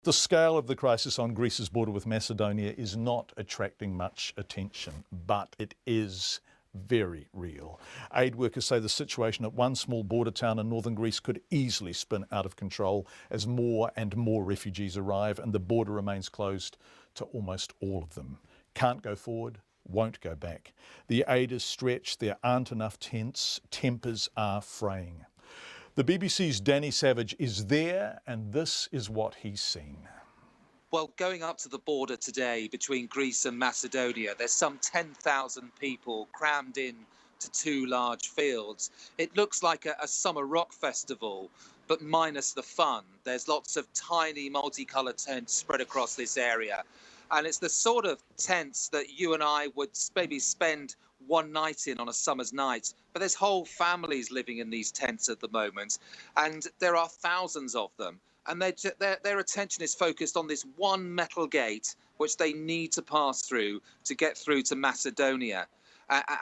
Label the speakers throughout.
Speaker 1: The scale of the crisis on Greece's border with Macedonia is not attracting much attention, but it is very real. Aid workers say the situation at one small border town in northern Greece could easily spin out of control as more and more refugees arrive and the border remains closed to almost all of them. Can't go forward, won't go back. The aid is stretched, there aren't enough tents, tempers are fraying. The BBC's Danny Savage is there, and this is what he's seen.
Speaker 2: Well, going up to the border today between Greece and Macedonia, there's some 10,000 people crammed in to two large fields. It looks like a summer rock festival, but minus the fun. There's lots of tiny multicoloured tents spread across this area. And it's the sort of tents that you and I would maybe spend one night in on a summer's night. But there's whole families living in these tents at the moment, and there are thousands of them. And their attention is focused on this one metal gate, which they need to pass through to get through to Macedonia.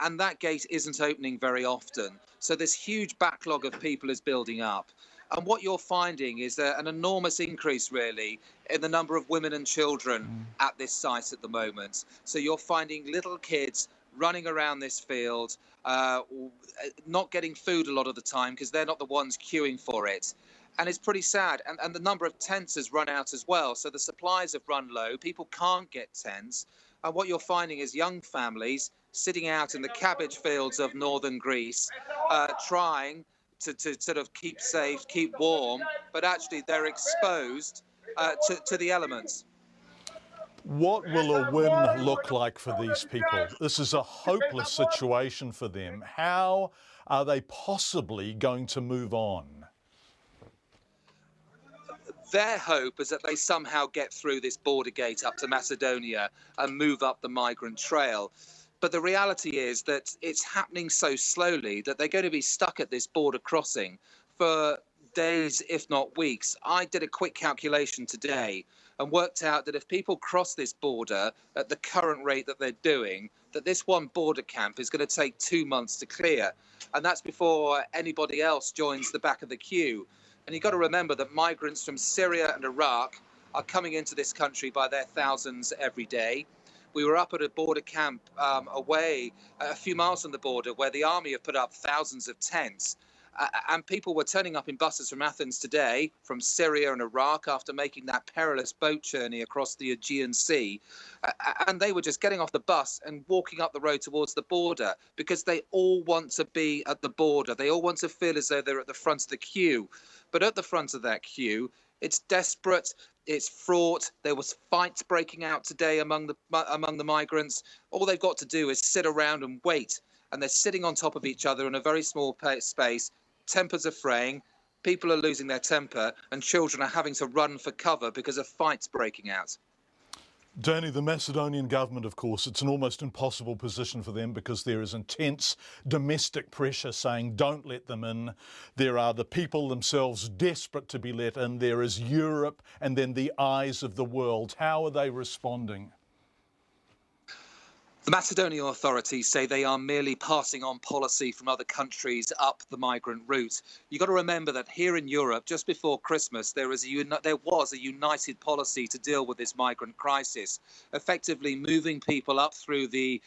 Speaker 2: And that gate isn't opening very often. So this huge backlog of people is building up. And what you're finding is an enormous increase, really, in the number of women and children at this site at the moment. So you're finding little kids running around this field, not getting food a lot of the time because they're not the ones queuing for it. And it's pretty sad. And the number of tents has run out as well. So the supplies have run low. People can't get tents. And what you're finding is young families sitting out in the cabbage fields of northern Greece, trying to sort of keep safe, keep warm, but actually they're exposed to the elements.
Speaker 1: What will a win look like for these people? This is a hopeless situation for them. How are they possibly going to move on?
Speaker 2: Their hope is that they somehow get through this border gate up to Macedonia and move up the migrant trail. But the reality is that it's happening so slowly that they're going to be stuck at this border crossing for days, if not weeks. I did a quick calculation today and worked out that if people cross this border at the current rate that they're doing, that this one border camp is going to take 2 months to clear. And that's before anybody else joins the back of the queue. And you've got to remember that migrants from Syria and Iraq are coming into this country by their thousands every day. We were up at a border camp away a few miles from the border where the army have put up thousands of tents. And people were turning up in buses from Athens today, from Syria and Iraq, after making that perilous boat journey across the Aegean Sea. And they were just getting off the bus and walking up the road towards the border because they all want to be at the border. They all want to feel as though they're at the front of the queue. But at the front of that queue, it's desperate, it's fraught. There was fights breaking out today among the migrants. All they've got to do is sit around and wait. And they're sitting on top of each other in a very small space. Tempers are fraying, people are losing their temper, and children are having to run for cover because of fights breaking out.
Speaker 1: Danny, the Macedonian government, of course, it's an almost impossible position for them because there is intense domestic pressure saying don't let them in. There are the people themselves desperate to be let in. There is Europe and then the eyes of the world. How are they responding?
Speaker 2: The Macedonian authorities say they are merely passing on policy from other countries up the migrant route. You've got to remember that here in Europe, just before Christmas, there was a united policy to deal with this migrant crisis, effectively moving people up through the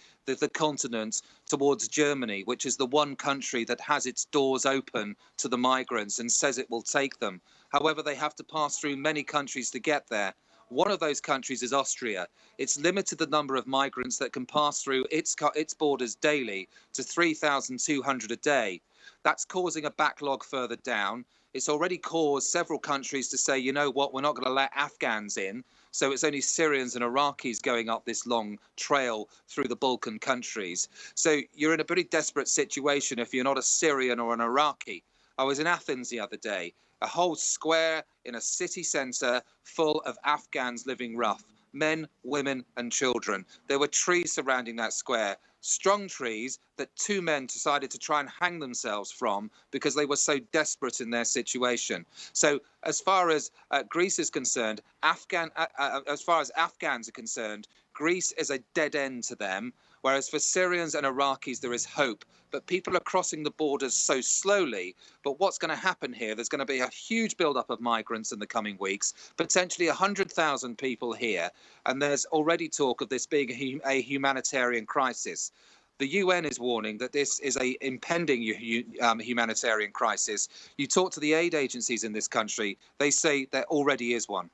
Speaker 2: continent towards Germany, which is the one country that has its doors open to the migrants and says it will take them. However, they have to pass through many countries to get there. One of those countries is Austria. It's limited the number of migrants that can pass through its borders daily to 3,200 a day. That's causing a backlog further down. It's already caused several countries to say, you know what, we're not going to let Afghans in. So it's only Syrians and Iraqis going up this long trail through the Balkan countries. So you're in a pretty desperate situation if you're not a Syrian or an Iraqi. I was in Athens the other day. A whole square in a city centre full of Afghans living rough, men, women and children. There were trees surrounding that square, strong trees that two men decided to try and hang themselves from because they were so desperate in their situation. So as far as Greece is concerned, as far as Afghans are concerned, Greece is a dead end to them. Whereas for Syrians and Iraqis, there is hope. But people are crossing the borders so slowly. But what's going to happen here? There's going to be a huge buildup of migrants in the coming weeks, potentially 100,000 people here. And there's already talk of this being a humanitarian crisis. The UN is warning that this is a impending humanitarian crisis. You talk to the aid agencies in this country, they say there already is one.